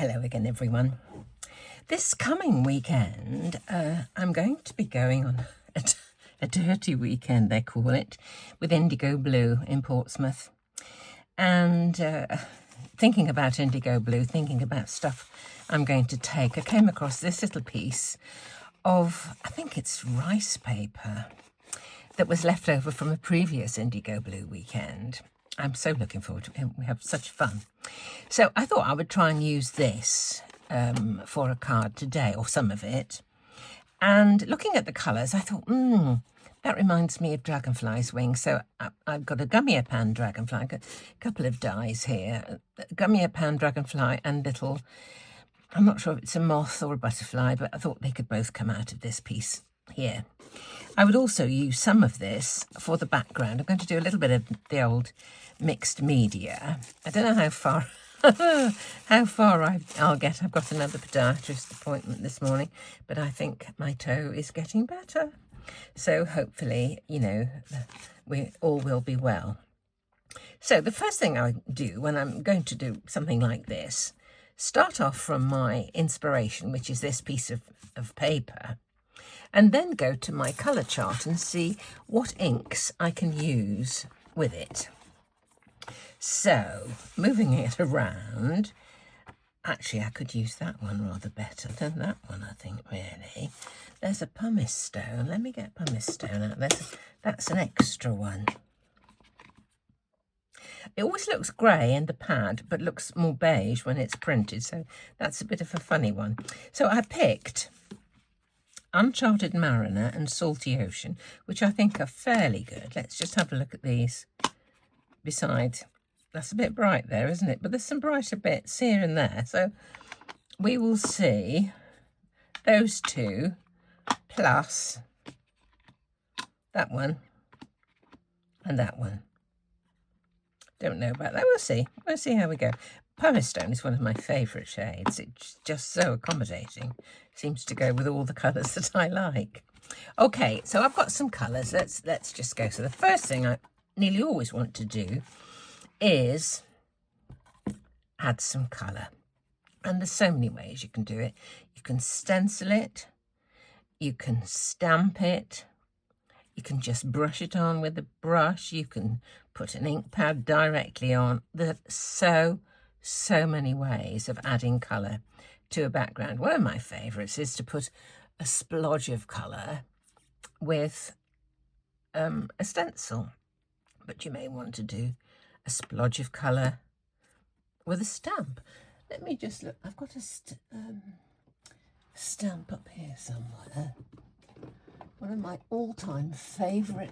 Hello again, everyone. This coming weekend, I'm going to be going on a dirty weekend, they call it, with Indigo Blue in Portsmouth. And thinking about Indigo Blue, thinking about stuff I'm going to take, I came across this little piece of, I think it's rice paper, that was left over from a previous Indigo Blue weekend. I'm so looking forward to it. We have such fun. So I thought I would try and use this for a card today, or some of it. And looking at the colours, I thought, that reminds me of dragonfly's wings. So I've got a Gummiapan dragonfly. I've got a couple of dies here. Gummiapan dragonfly and little, I'm not sure if it's a moth or a butterfly, but I thought they could both come out of this piece here. I would also use some of this for the background. I'm going to do a little bit of the old mixed media. I don't know how far I'll get. I've got another podiatrist appointment this morning, but I think my toe is getting better. So hopefully, we all will be well. So the first thing I do when I'm going to do something like this, start off from my inspiration, which is this piece of paper, and then go to my colour chart and see what inks I can use with it. So, moving it around, actually I could use that one rather better than that one, I think, really. There's a pumice stone. Let me get pumice stone out. That's an extra one. It always looks grey in the pad, but looks more beige when it's printed, so that's a bit of a funny one. So I picked Uncharted Mariner and Salty Ocean, which I think are fairly good. Let's just have a look at these. Besides, that's a bit bright there, isn't it? But there's some brighter bits here and there. So we will see those two plus that one and that one. Don't know about that. We'll see. We'll see how we go. Pumice stone is one of my favourite shades. It's just so accommodating. Seems to go with all the colours that I like. Okay, so I've got some colours. Let's just go. So the first thing I nearly always want to do is add some colour. And there's so many ways you can do it. You can stencil it. You can stamp it. You can just brush it on with a brush. You can put an ink pad directly on. There's so many ways of adding colour to a background. One of my favourites is to put a splodge of colour with a stencil, but you may want to do a splodge of colour with a stamp. Let me just look. I've got a stamp up here somewhere. One of my all-time favourite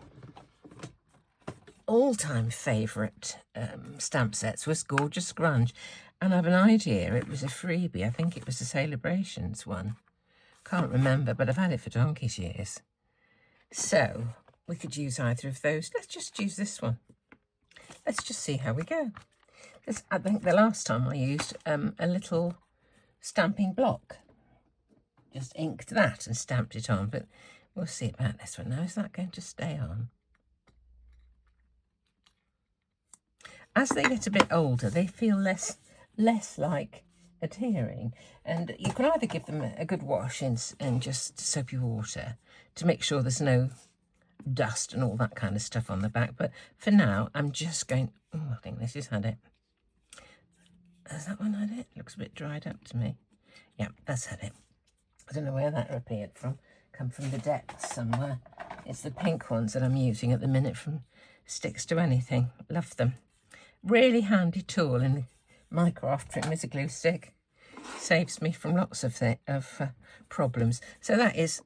stamp sets was Gorgeous Grunge, and I have an idea it was a freebie. I think it was a Celebrations one. Can't remember, but I've had it for donkey's years. So we could use either of those. Let's just use this one. Let's just see how we go. I think the last time I used a little stamping block. Just inked that and stamped it on, but we'll see about this one. Now, is that going to stay on? As they get a bit older, they feel less like adhering. And you can either give them a good wash in just soapy water to make sure there's no dust and all that kind of stuff on the back. But for now, I'm just going... Oh, I think this has had it. Has that one had it? Looks a bit dried up to me. Yeah, that's had it. I don't know where that appeared from. Come from the depths somewhere. It's the pink ones that I'm using at the minute from Sticks to Anything. Love them. Really handy tool in the micro trim is a glue stick. Saves me from lots of problems. So that is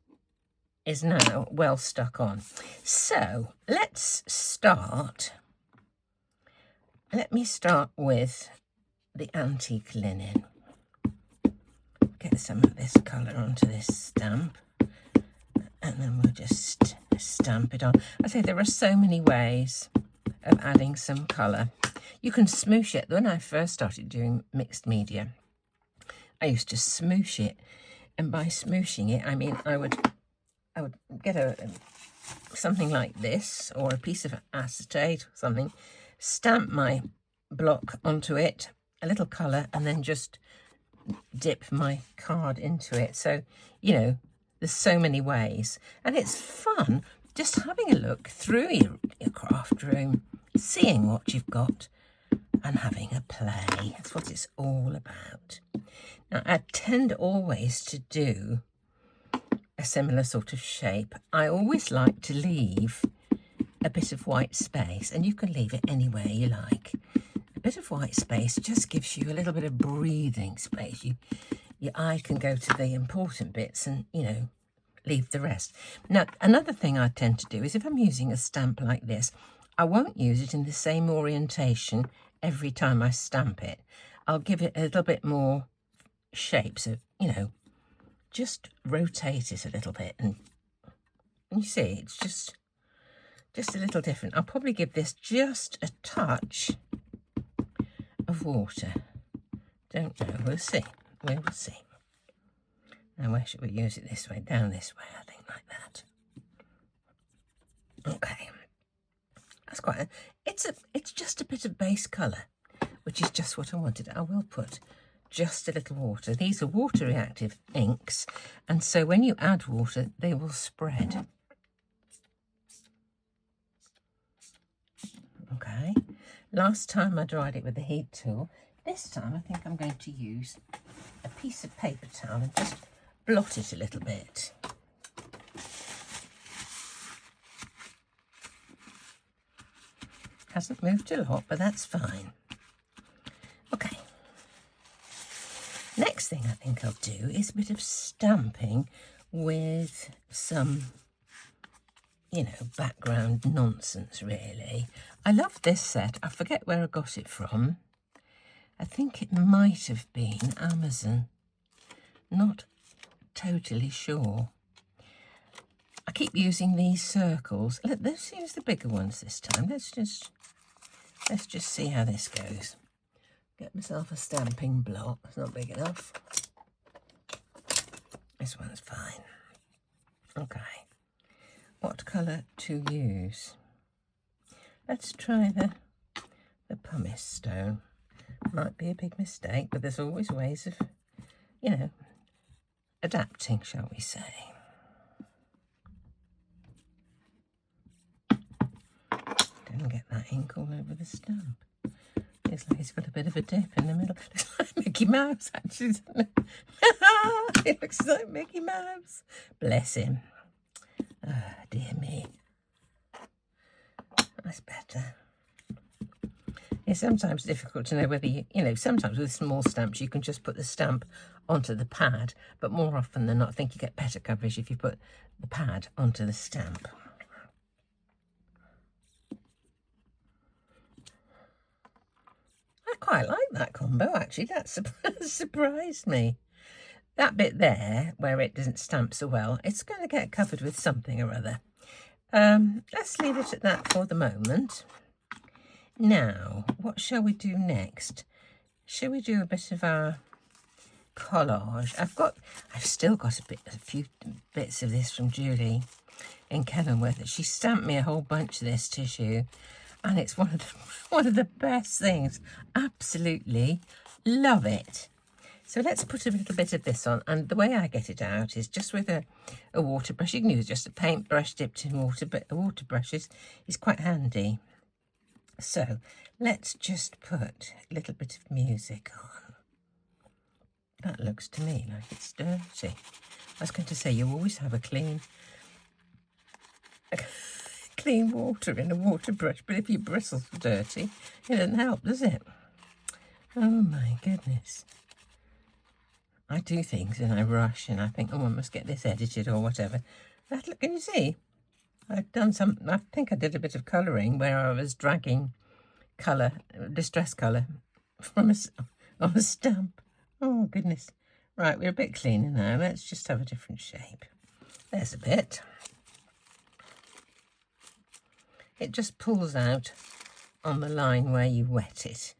now well stuck on. So let's start. Let me start with the antique linen. Get some of this colour onto this stamp, and then we'll just stamp it on. I say there are so many ways of adding some colour. You can smoosh it. When I first started doing mixed media, I used to smoosh it, and by smooshing it, I mean I would get something like this, or a piece of acetate or something, stamp my block onto it, a little colour, and then just dip my card into it. So, you know, there's so many ways. And it's fun just having a look through your craft room, seeing what you've got and having a play. That's what it's all about. Now, I tend always to do a similar sort of shape. I always like to leave a bit of white space, and you can leave it anywhere you like. A bit of white space just gives you a little bit of breathing space. Your eye can go to the important bits and, you know, leave the rest. Now, another thing I tend to do is if I'm using a stamp like this, I won't use it in the same orientation every time I stamp it. I'll give it a little bit more shape, so, you know, just rotate it a little bit, and you see it's just a little different. I'll probably give this just a touch of water. Don't know, we'll see. We will see. Now, where should we use it? This way, down this way, I think, like that. Okay. That's quite a, it's just a bit of base colour, which is just what I wanted. I will put just a little water. These are water reactive inks, and so when you add water, they will spread. Okay. Last time I dried it with the heat tool. This time I think I'm going to use a piece of paper towel and just blot it a little bit. Hasn't moved a lot, but that's fine. Okay. Next thing I think I'll do is a bit of stamping with some, you know, background nonsense, really. I love this set. I forget where I got it from. I think it might have been Amazon. Not totally sure. I keep using these circles. Let's use the bigger ones this time. Let's just see how this goes. Get myself a stamping block. It's not big enough. This one's fine. Okay. What colour to use? Let's try the pumice stone. Might be a big mistake, but there's always ways of, you know, adapting, shall we say. Didn't get that ink all over the stamp. Looks like it's got a bit of a dip in the middle. Looks like Mickey Mouse, actually, doesn't it? It looks like Mickey Mouse. Bless him. Oh, dear me. That's better. It's sometimes difficult to know whether you know, sometimes with small stamps you can just put the stamp onto the pad, but more often than not I think you get better coverage if you put the pad onto the stamp. I quite like that combo, actually. That surprised me. That bit there, where it doesn't stamp so well, it's going to get covered with something or other. Let's leave it at that for the moment. Now, what shall we do next? Shall we do a bit of our collage? I've still got a few bits of this from Julie in Kenilworth. She stamped me a whole bunch of this tissue, and it's one of the best things. Absolutely love it. So let's put a little bit of this on, and the way I get it out is just with a water brush. You can use just a paintbrush dipped in water, but a water brush is quite handy. So let's just put a little bit of music on. That looks to me like it's dirty. I was going to say you always have a clean water in a water brush, but if your bristles are dirty, it doesn't help, does it? Oh my goodness. I do things and I rush and I think, oh, I must get this edited or whatever. Look, can you see? I've done some, I think I did a bit of colouring where I was dragging colour, distress colour, on a stamp. Oh, goodness. Right, we're a bit cleaner now. Let's just have a different shape. There's a bit. It just pulls out on the line where you wet it.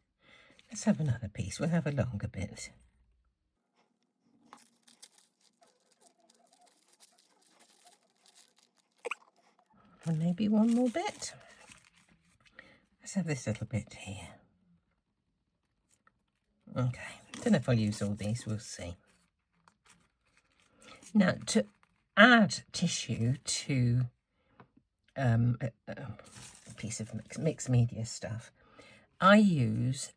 Let's have another piece. We'll have a longer bit. And maybe one more bit. Let's have this little bit here. Okay, don't know if I'll use all these, we'll see. Now, to add tissue to a piece of mixed media stuff, I use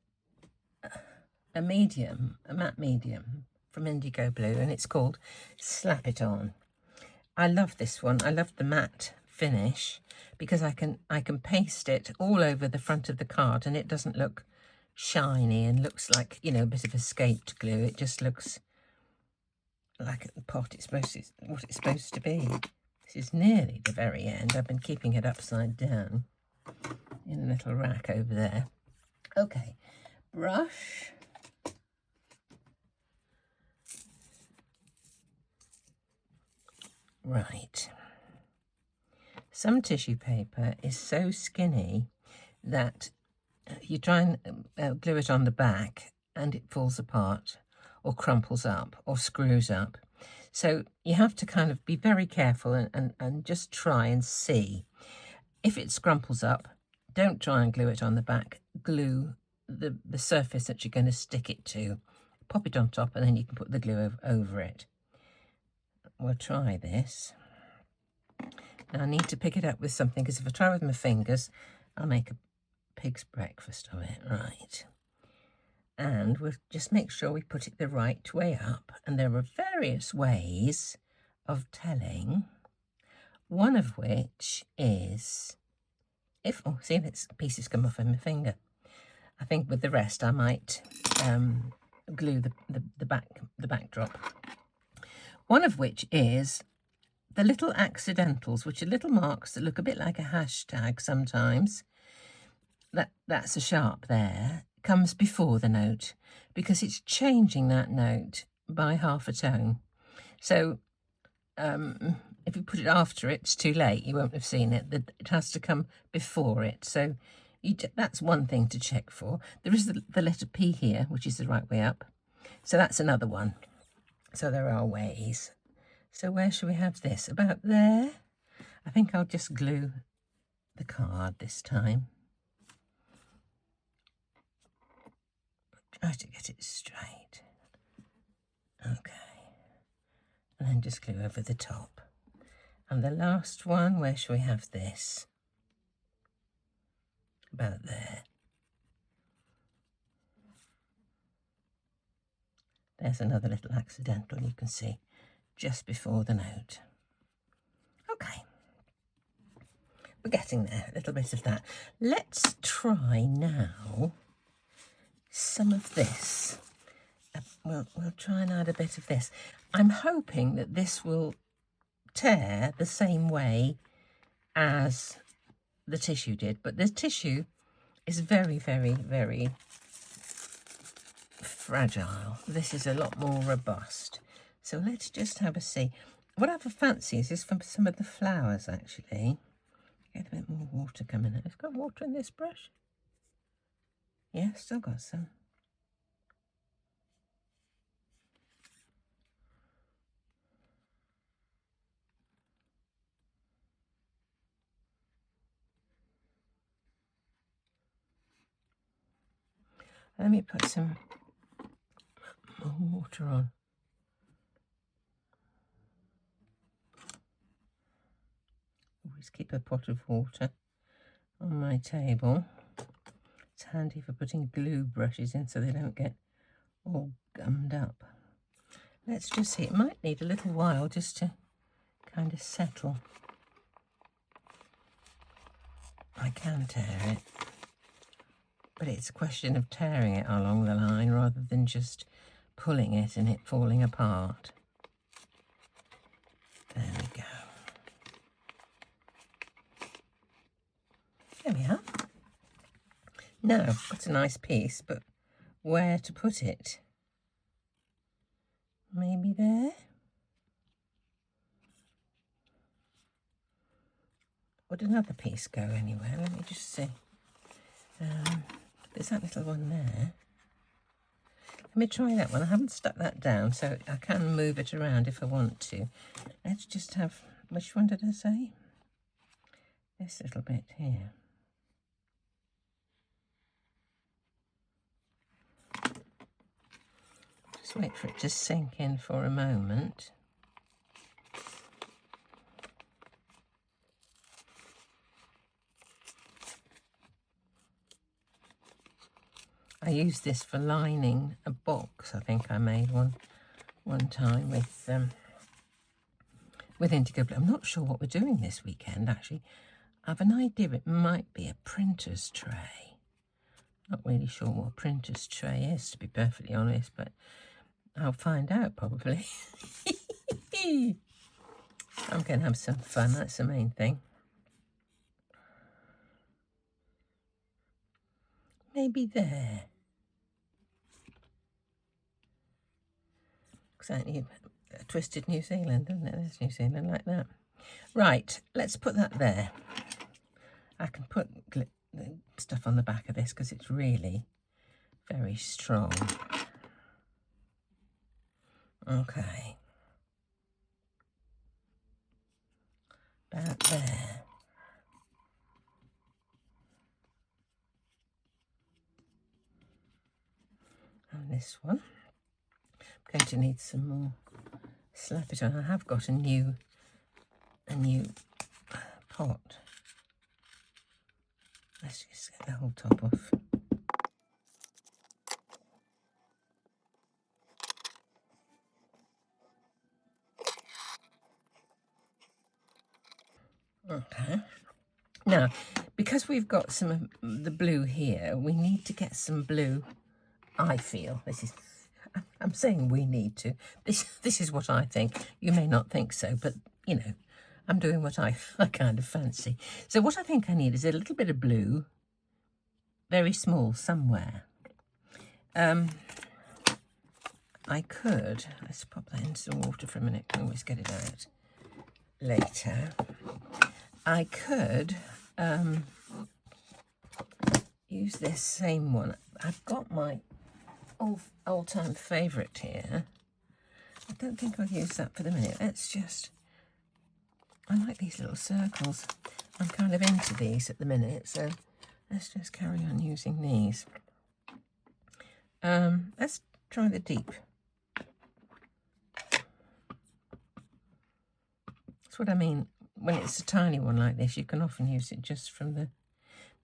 a matte medium from Indigo Blue, and it's called Slap It On. I love this one. I love the matte finish because I can paste it all over the front of the card and it doesn't look shiny and looks like, you know, a bit of escaped glue. It just looks like at the pot what it's supposed to be. This is nearly the very end. I've been keeping it upside down in a little rack over there. Okay, brush. Right. Some tissue paper is so skinny that you try and glue it on the back and it falls apart or crumples up or screws up. So you have to kind of be very careful and just try and see. If it scrumples up, don't try and glue it on the back. Glue the surface that you're going to stick it to. Pop it on top and then you can put the glue over it. We'll try this. Now I need to pick it up with something because if I try with my fingers, I'll make a pig's breakfast of it. Right. And we'll just make sure we put it the right way up. And there are various ways of telling, one of which is, see, this pieces come off of my finger. I think with the rest I might glue the backdrop. One of which is the little accidentals, which are little marks that look a bit like a hashtag sometimes. That's a sharp there, comes before the note because it's changing that note by half a tone. So if you put it after it, it's too late. You won't have seen it. It has to come before it. So that's one thing to check for. There is the letter P here, which is the right way up. So that's another one. So there are ways. So where should we have this? About there? I think I'll just glue the card this time. Try to get it straight. Okay. And then just glue over the top. And the last one, where shall we have this? About there. There's another little accidental you can see just before the note. Okay. We're getting there, a little bit of that. Let's try now some of this. We'll try and add a bit of this. I'm hoping that this will tear the same way as the tissue did, but the tissue is very, very, very fragile. This is a lot more robust. So let's just have a see. What I have a fancy is from some of the flowers, actually. Get a bit more water coming out. It's got water in this brush. Yeah, still got some. Let me put some more water on. Always keep a pot of water on my table. It's handy for putting glue brushes in so they don't get all gummed up. Let's just see, it might need a little while just to kind of settle. I can tear it, but it's a question of tearing it along the line rather than just pulling it and it falling apart. There we go. There we are. Now, I've got a nice piece, but where to put it? Maybe there? Would another piece go anywhere? Let me just see. There's that little one there. Let me try that one. I haven't stuck that down, so I can move it around if I want to. Let's just have, which one did I say? This little bit here. Just wait for it to sink in for a moment. I used this for lining a box. I think I made one time with indigo blue. I'm not sure what we're doing this weekend, actually. I have an idea it might be a printer's tray. Not really sure what a printer's tray is, to be perfectly honest, but I'll find out probably. I'm going to have some fun, that's the main thing. Maybe there. Exactly. Twisted New Zealand, isn't it? There's New Zealand like that. Right, let's put that there. I can put stuff on the back of this because it's really very strong. Okay. About there. And this one. I'm going to need some more slap it on. I have got a new pot. Let's just get the whole top off. Okay. Now, because we've got some of the blue here, we need to get some blue. I feel I'm saying we need to. This is what I think. You may not think so, but you know, I'm doing what I kind of fancy. So what I think I need is a little bit of blue, very small somewhere. I could, let's pop that into some water for a minute. Can always get it out later. I could use this same one. I've got my old-time favourite here. I don't think I'll use that for the minute. Let's just... I like these little circles. I'm kind of into these at the minute, so let's just carry on using these. Let's try the deep. That's what I mean. When it's a tiny one like this, you can often use it just from the...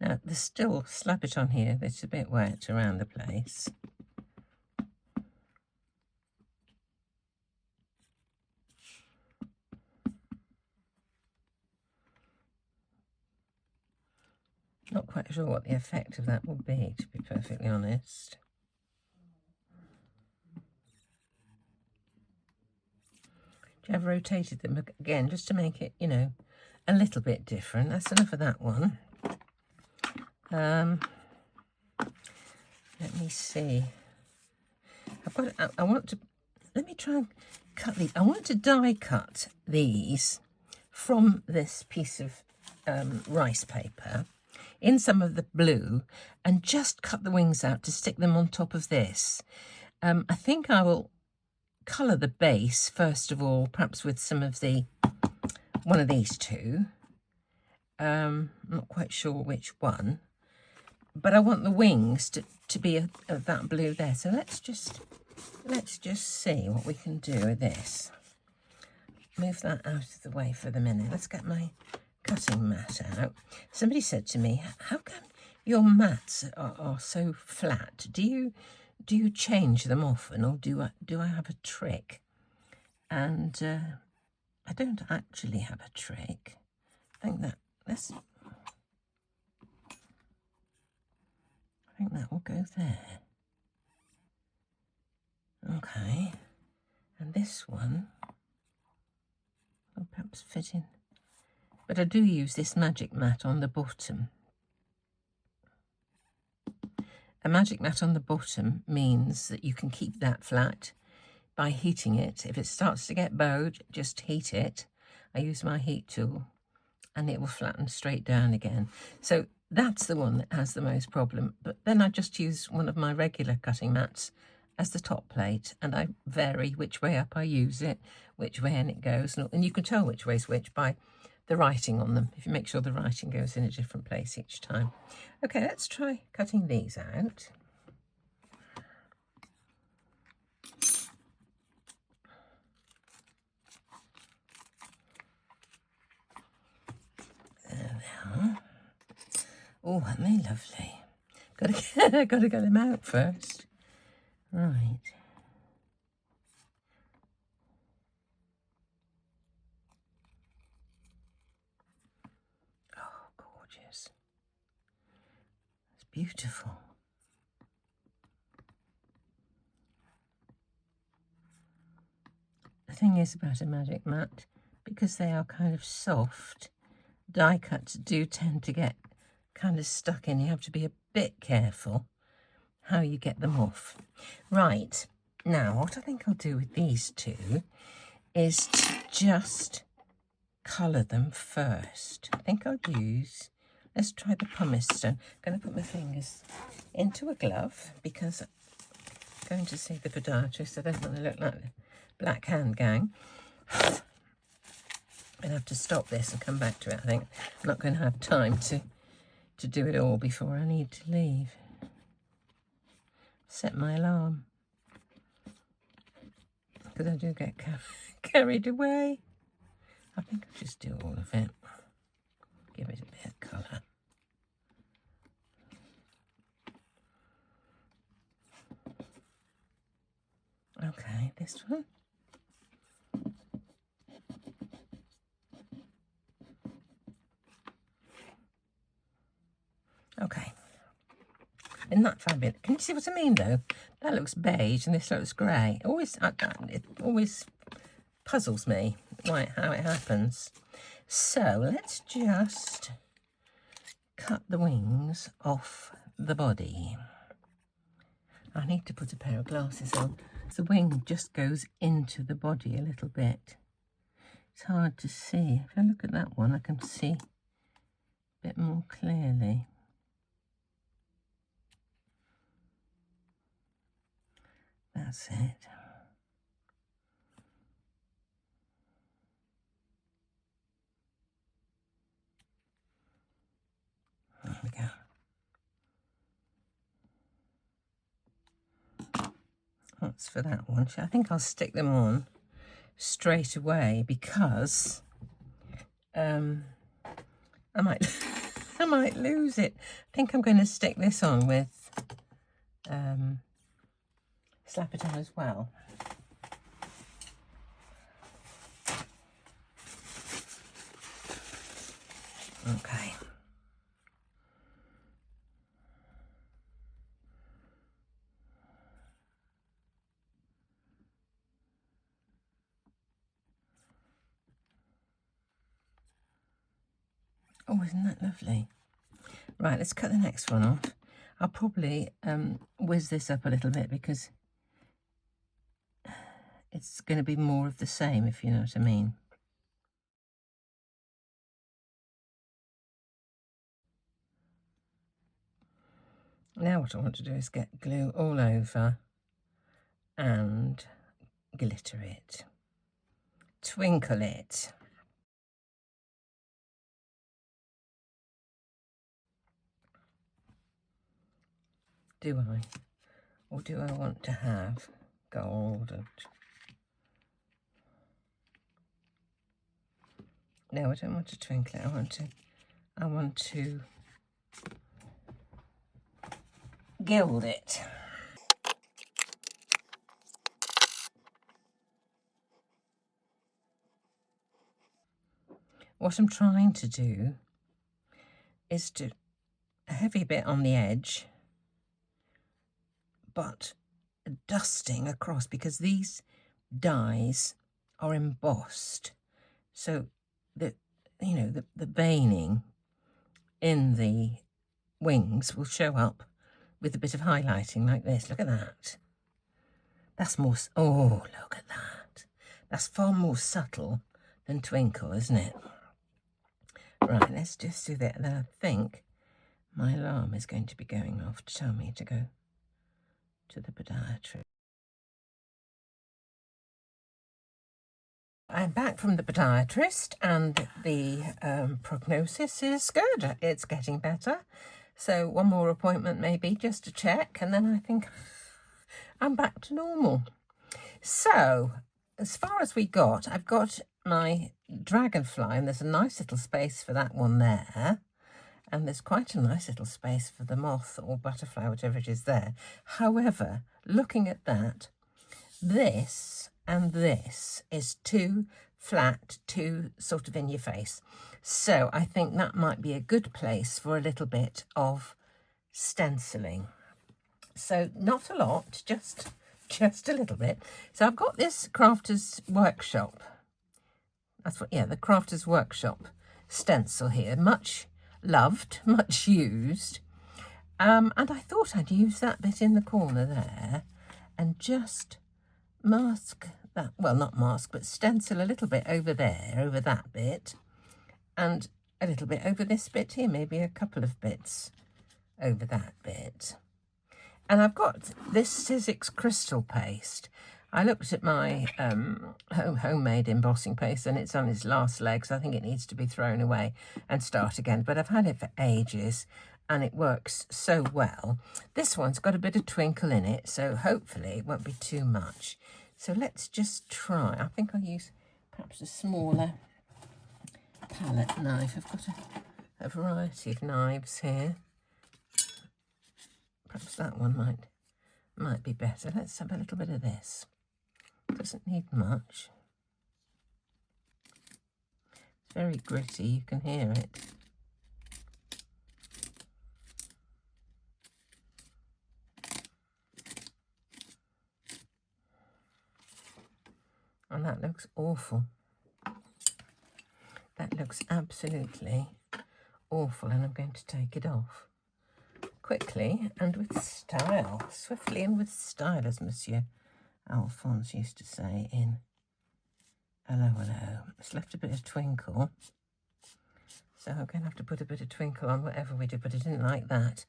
Now, there's still slap it on here that's a bit wet around the place. Not quite sure what the effect of that will be, to be perfectly honest. I've rotated them again just to make it, you know, a little bit different. That's enough of that one. Let me see. Let me try and cut these. I want to die cut these from this piece of rice paper in some of the blue and just cut the wings out to stick them on top of this. I think I will colour the base first of all, perhaps with some of one of these two. I'm not quite sure which one, but I want the wings to be of that blue there. So let's just see what we can do with this. Move that out of the way for the minute. Let's get my cutting mat out. Somebody said to me, how come your mats are so flat? Do you change them often, or do I have a trick? And I don't actually have a trick. I think that will go there. Okay, and this one will perhaps fit in. But I do use this magic mat on the bottom. A magic mat on the bottom means that you can keep that flat by heating it. If it starts to get bowed, just heat it. I use my heat tool and it will flatten straight down again. So that's the one that has the most problem. But then I just use one of my regular cutting mats as the top plate, and I vary which way up I use it, which way in it goes. And you can tell which way's which by the writing on them, if you make sure the writing goes in a different place each time. Okay, let's try cutting these out. Oh, aren't they lovely? Got to get them out first. Right. Oh, gorgeous. It's beautiful. The thing is about a magic mat, because they are kind of soft, die cuts do tend to get kind of stuck in. You have to be a bit careful how you get them off. Right, now what I think I'll do with these two is to just colour them first. I think I'll use, let's try the pumice stone. I'm going to put my fingers into a glove because I'm going to see the podiatrist. I don't want to look like the Black Hand Gang. I'm going to have to stop this and come back to it, I think. I'm not going to have time to do it all before I need to leave. Set my alarm, because I do get carried away. I think I'll just do all of it. Give it a bit of colour. Okay, this one. Okay. Isn't that fabulous? Can you see what I mean, though? That looks beige and this looks grey. It always puzzles me how it happens. So let's just cut the wings off the body. I need to put a pair of glasses on. The wing just goes into the body a little bit. It's hard to see. If I look at that one, I can see a bit more clearly. That's it. There we go. That's for that one. I think I'll stick them on straight away because I might I might lose it. I think I'm going to stick this on with slap it on as well. Okay. Oh, isn't that lovely? Right, let's cut the next one off. I'll probably whiz this up a little bit because it's going to be more of the same, if you know what I mean. Now what I want to do is get glue all over and glitter it, twinkle it. Do I? Or do I want to have gold? No, I don't want to twinkle it. I want to gild it. What I'm trying to do is to a heavy bit on the edge, but dusting across, because these dies are embossed, so that the veining in the wings will show up with a bit of highlighting like this. Look at that. That's more, oh, look at that. That's far more subtle than twinkle, isn't it? Right, let's just do that. And then I think my alarm is going to be going off to tell me to go to the podiatrist. I'm back from the podiatrist and the prognosis is good. It's getting better. So one more appointment maybe just to check, and then I think I'm back to normal. So as far as I've got my dragonfly, and there's a nice little space for that one there. And there's quite a nice little space for the moth or butterfly, whatever it is there. However, looking at that, this and this is too flat, too sort of in your face. So I think that might be a good place for a little bit of stenciling. So not a lot, just a little bit. So I've got this Crafter's Workshop. That's what, yeah, the Crafter's Workshop stencil here. Much loved, much used. And I thought I'd use that bit in the corner there and just mask that, well, not mask, but stencil a little bit over there, over that bit, and a little bit over this bit here, maybe a couple of bits over that bit. And I've got this Sizzix crystal paste. I looked at my homemade embossing paste and it's on its last legs. I think it needs to be thrown away and start again, but I've had it for ages and it works so well. This one's got a bit of twinkle in it, so hopefully it won't be too much. So let's just try. I think I'll use perhaps a smaller palette knife. I've got a variety of knives here. Perhaps that one might be better. Let's have a little bit of this. Doesn't need much. It's very gritty, you can hear it. And that looks awful. That looks absolutely awful, and I'm going to take it off quickly and with style. Swiftly and with style, as Monsieur Alphonse used to say in Hello, Hello. It's left a bit of twinkle, so I'm going to have to put a bit of twinkle on whatever we do, but I didn't like that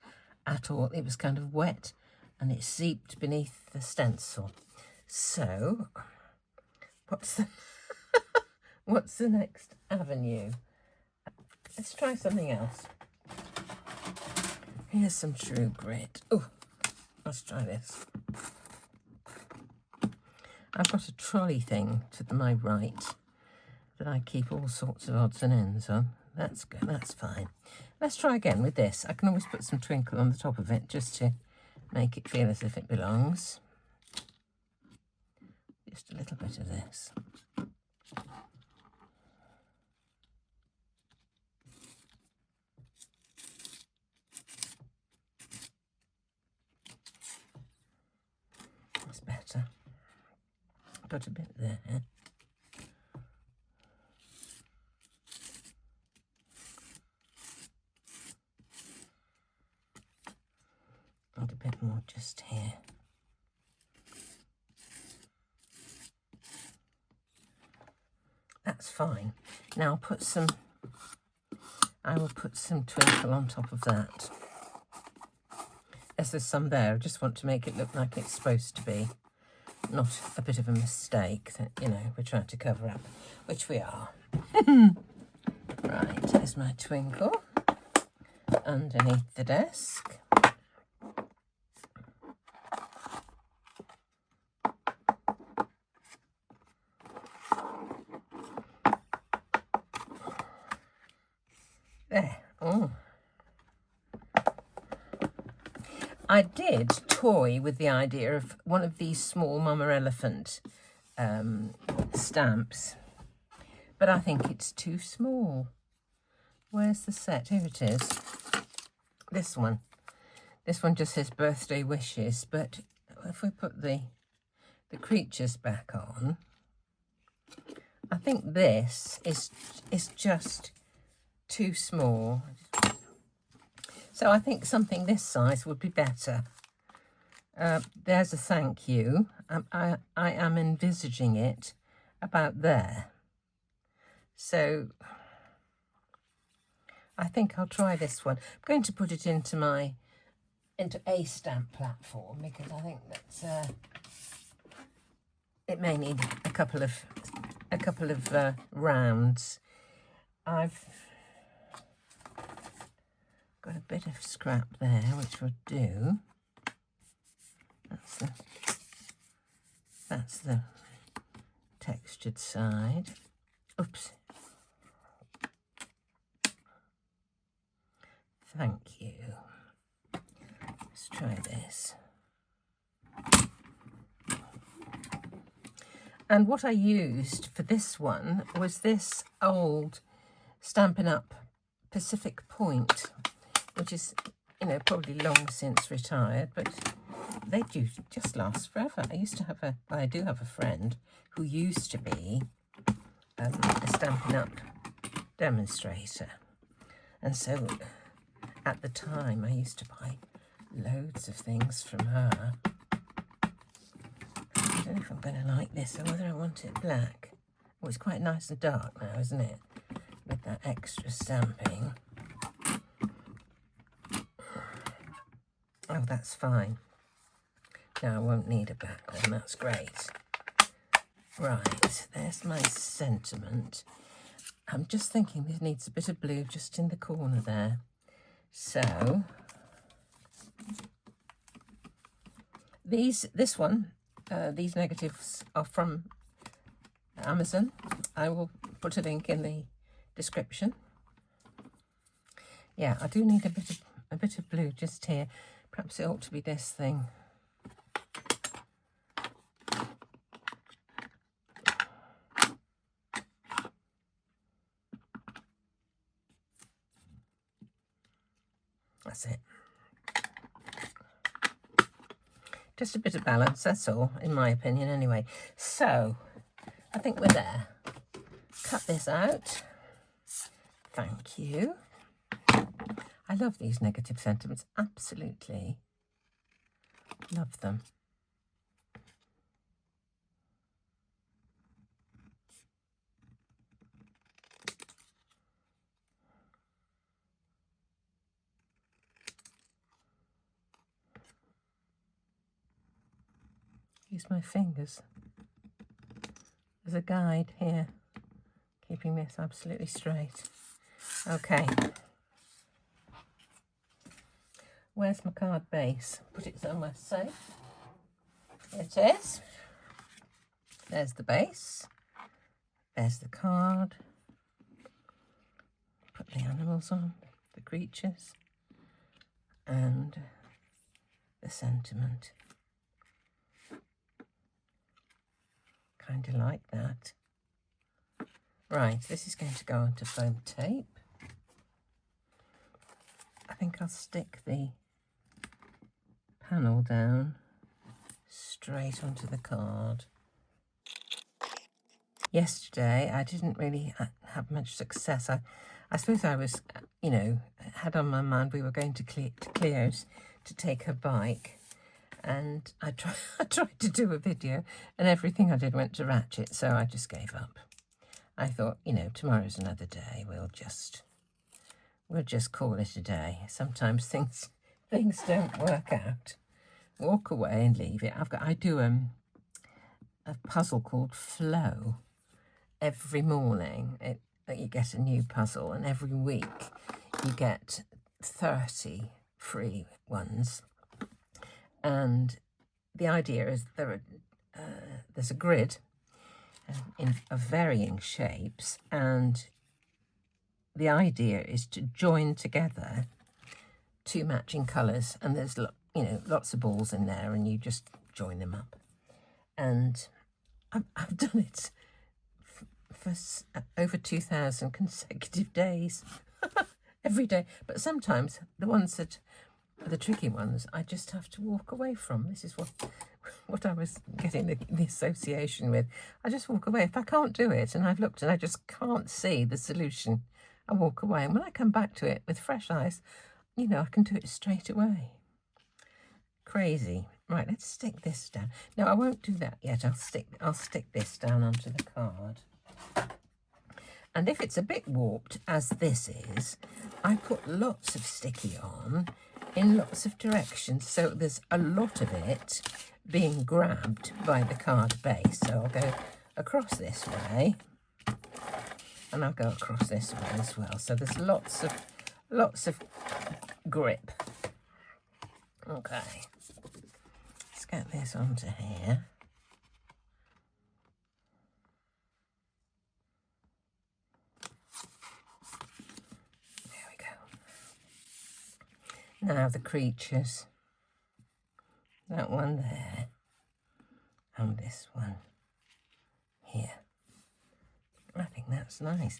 at all. It was kind of wet and it seeped beneath the stencil. So what's the next avenue? Let's try something else. Here's some true grit. Oh, let's try this. I've got a trolley thing to my right that I keep all sorts of odds and ends on. That's good, that's fine. Let's try again with this. I can always put some twinkle on the top of it just to make it feel as if it belongs. Just a little bit of this. That's better. Got a bit there. And a bit more just here. That's fine. Now I will put some twinkle on top of that. As there's some there, I just want to make it look like it's supposed to be. Not a bit of a mistake that, you know, we're trying to cover up, which we are. Right, there's my twinkle underneath the desk. There. Oh. I did toy with the idea of one of these small Mama Elephant stamps, but I think it's too small. Where's the set? Here it is. This one. This one just says birthday wishes, but if we put the creatures back on, I think this is just too small. So I think something this size would be better. There's a thank you. I am envisaging it about there. So I think I'll try this one. I'm going to put it into a stamp platform because I think that it may need a couple of rounds. I've got a bit of scrap there, which will do. That's the textured side. Oops. And what I used for this one was this old Stampin' Up! Pacific Point, which is, you know, probably long since retired, but they do just last forever. I do have a friend who used to be a Stampin' Up! Demonstrator. And so at the time I used to buy loads of things from her. I don't know if I'm going to like this or whether I want it black. Oh, it's quite nice and dark now, isn't it? With that extra stamping. Oh, that's fine. Now I won't need a black one, that's great. Right, there's my sentiment. I'm just thinking this needs a bit of blue just in the corner there. So, these negatives are from Amazon. I will put a link in the description. Yeah, I do need a bit of blue just here. Perhaps it ought to be this thing. That's it. Just a bit of balance, that's all, in my opinion anyway. So, I think we're there. Cut this out. Thank you. I love these negative sentiments, absolutely. Love them. Use my fingers as a guide here, keeping this absolutely straight. Okay. Where's my card base? Put it somewhere safe. Here it is. There's the base. There's the card. Put the animals on, the creatures, and the sentiment. Kind of like that. Right, this is going to go onto foam tape. I think I'll stick the panel down straight onto the card. Yesterday I didn't really have much success. I suppose I was, you know, had on my mind we were going to Cleo's to take her bike, and I tried to do a video and everything I did went to ratchet, so I just gave up. I thought, you know, tomorrow's another day. We'll just call it a day. Sometimes things don't work out. Walk away and leave it. I do a puzzle called Flow every morning. You get a new puzzle, and every week you get 30 free ones. And the idea is there's a grid of varying shapes, and the idea is to join together two matching colours, and there's lots of balls in there, and you just join them up. And I've done it for over 2,000 consecutive days, every day. But sometimes the ones that are the tricky ones, I just have to walk away from. This is what I was getting the association with. I just walk away. If I can't do it, and I've looked and I just can't see the solution, I walk away. And when I come back to it with fresh eyes, you know, I can do it straight away. Crazy. Right, let's stick this down. No, I won't do that yet. I'll stick this down onto the card. And if it's a bit warped, as this is, I put lots of sticky on in lots of directions, so there's a lot of it being grabbed by the card base. So I'll go across this way, and I'll go across this way as well. So there's lots of grip. Okay, let's get this onto here. Now the creatures, that one there, and this one here. I think that's nice.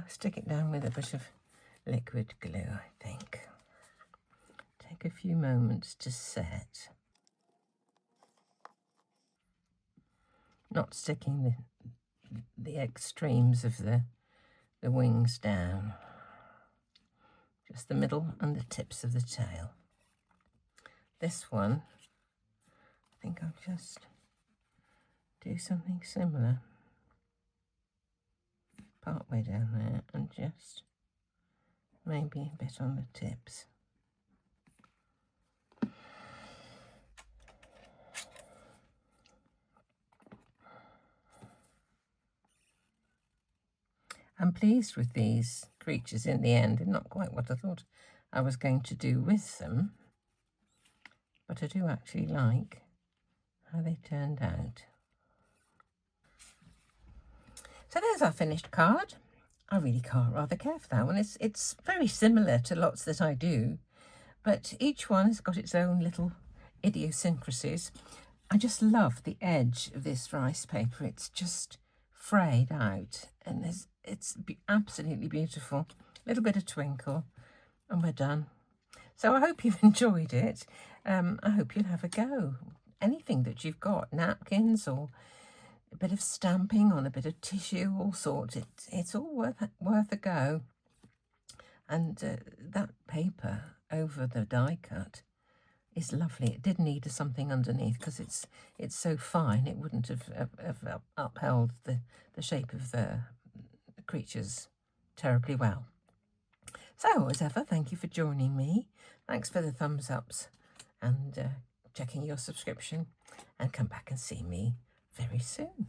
Stick it down with a bit of liquid glue, I think. Take a few moments to set. Not sticking the extremes of the wings down. Just the middle and the tips of the tail. This one, I think I'll just do something similar. Part way down there and just maybe a bit on the tips. I'm pleased with these creatures in the end. They're not quite what I thought I was going to do with them, but I do actually like how they turned out. So there's our finished card. I really rather care for that one. It's very similar to lots that I do, but each one has got its own little idiosyncrasies. I just love the edge of this rice paper. It's just frayed out, and it's absolutely beautiful. A little bit of twinkle, and we're done. So I hope you've enjoyed it. I hope you'll have a go. Anything that you've got, napkins or a bit of stamping on a bit of tissue, all sorts. It's all worth a go. And that paper over the die cut is lovely. It did need something underneath because it's so fine. It wouldn't have upheld the shape of the creatures terribly well. So as ever, thank you for joining me. Thanks for the thumbs ups and checking your subscription, and come back and see me very soon.